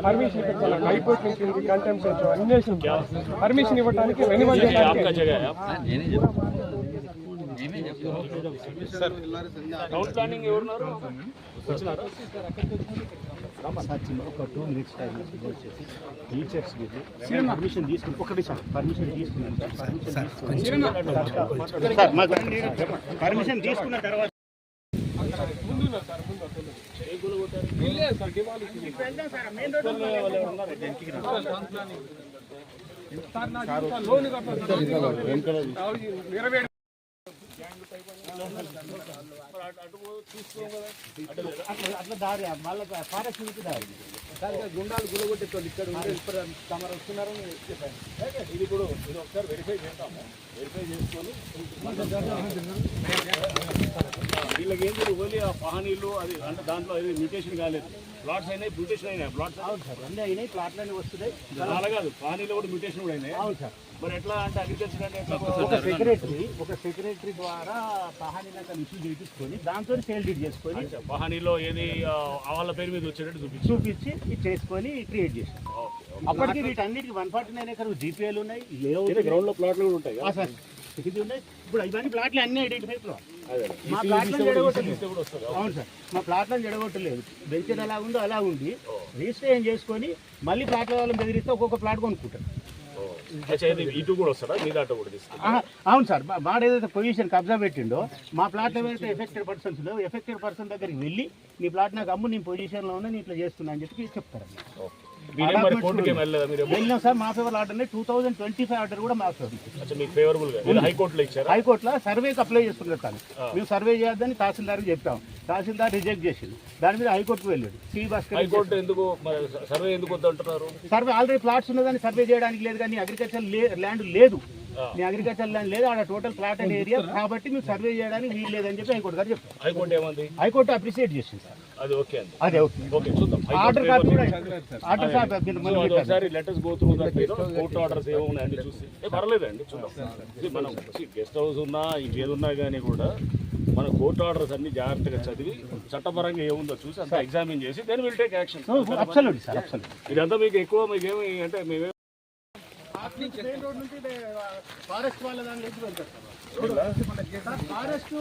Permission high court contempt अन्वेषण permission इव्वడానికి town planning ఎవరున్నారు వచ్చినారా ఒక 2 మినిట్స్ టైం వచ్చేసి టీచర్స్ కి పర్మిషన్ తీసుకుని ఒక నిమిషం పర్మిషన్ తీసుకున్నాను సార్ పర్మిషన్ తీసుకున్న తర్వాత ముందు సార్ ముందు ఏ గులు కొట్టారు ఇల్లే సార్ దివాలి వెళ్దాం సార్ మెయిన్ రోడ్ ఉన్నారు జెంకి టౌన్ ప్లానింగ్ సార్ నాకు లోన్ కట్టాలి నెరవేర్ అట్లా దారి మళ్ళీ ఫారెస్ట్ నుంచి దారి సార్ గుండాలు గులగొట్టేటోళ్ళు ఇక్కడ తమరు వస్తున్నారని చెప్పాను. ఇది ఇప్పుడు ఇది ఒకసారి వెరిఫై చేస్తాము. వెరిఫై చేసుకొని వీళ్ళకి ఏంటి ఓన్లీ ఆ పహానీలు అది అంటే దాంట్లో అది మ్యూటేషన్ కాలేదు. ప్లాట్స్ అయినాయి, మ్యూటేషన్ అయినాయి. ప్లాట్స్ అవును సార్ అన్నీ అయినాయి, ప్లాట్లన్నీ వస్తున్నాయి. అలా కాదు పహానీలో కూడా మ్యూటేషన్ కూడా అయినాయి. అవును సార్. మరి ఎట్లా అంటే అగ్రికల్చర్ అంటే ఒక సెక్రటరీ ద్వారా పహానీలకు ఇష్యూ చేయించుకొని దాంతో సేల్ డీడ్ చేసుకొని పహానీలో ఏది వాళ్ళ పేరు మీద వచ్చేటట్టు చూపించి చేసుకొని క్రియేట్ చేసాం. అప్పటికి వీటన్నిటికి 149 ఎకర్స్ జీపీఏలు ఉన్నాయి, గ్రౌండ్ లో ప్లాట్లు కూడా ఉంటాయి సార్. ఇది ఉన్నాయి. ఇప్పుడు ఇవన్నీ ప్లాట్లు అన్ని ఐడెంటిఫై మా ప్లాట్లను జడగొట్టలేదు. అవును సార్, మా ప్లాట్లను జడగొట్టలేదు. బెంచర్ ఎలా ఉందో అలా ఉంది రిజిస్ట్రేషన్ చేసుకొని మళ్ళీ ప్లాట్ల వాళ్ళని బెదిరిస్తే ఒక్కొక్క ప్లాట్ కొనుక్కుంటారు. అవును సార్, మాడ ఏదైతే పొజిషన్ కబ్జా పెట్టిండో మా ప్లాట్ ఏదైతే ఎఫెక్టెడ్ పర్సన్స్ ఉండో ఎఫెక్టెడ్ పర్సన్ దగ్గరికి వెళ్ళి నీ ప్లాట్ నాకు అమ్ము, నేను పొజిషన్లో ఉన్నా, నేను ఇట్లా చేస్తున్నా అని చెప్పి చెప్తారు. వెళ్ళినాం సార్, మా ఫేవర్ ఆర్డర్ 2025 ఆర్డర్ కూడా మా హైకోర్టులో సర్వేకి అప్లై చేసుకున్నారు. కానీ మేము సర్వే చేయొద్దని తహసీల్దార్కి చెప్పాము. తహసీల్దార్ రిజెక్ట్ చేసింది. దాని మీద హైకోర్టుకు వెళ్ళాడు. సర్వే ఆల్రెడీ ప్లాట్స్ ఉన్నదని సర్వే చేయడానికి లేదు, కానీ అగ్రికల్చర్ ల్యాండ్ లేదు, మీ అగ్రికల్చర్ ల్యాండ్ లేదు, ఆడ టోటల్ ప్లాట్ అండ్ ఏరియా కాబట్టి మీరు సర్వే చేయడానికి వీలు లేదని చెప్పి హైకోర్టు గారు చెప్పారు. హైకోర్టు అప్రిషియేట్ చేసింది సార్. అదే ఓకే, ఆర్డర్ కాపీ కూడా ఆర్డర్ కాపీ కోర్టు ఆర్డర్స్ ఏమున్నాయని చూసి పర్లేదండి చూద్దాం. మనం గెస్ట్ హౌస్ ఉన్నా ఇంకేదున్నా కానీ కూడా మన కోర్టు ఆర్డర్స్ అన్ని జాగ్రత్తగా చదివి చట్టపరంగా ఏముందో చూసి అంతా ఎగ్జామిన్ చేసి దెన్ విల్ టేక్ యాక్షన్. ఇదంతా మీకు ఎక్కువ మీకేమి అంటే మేమే మెయిన్ రోడ్ నుంచి ఫారెస్ట్ వాళ్ళ దాని నుంచి వెళ్తారు ఫారెస్ట్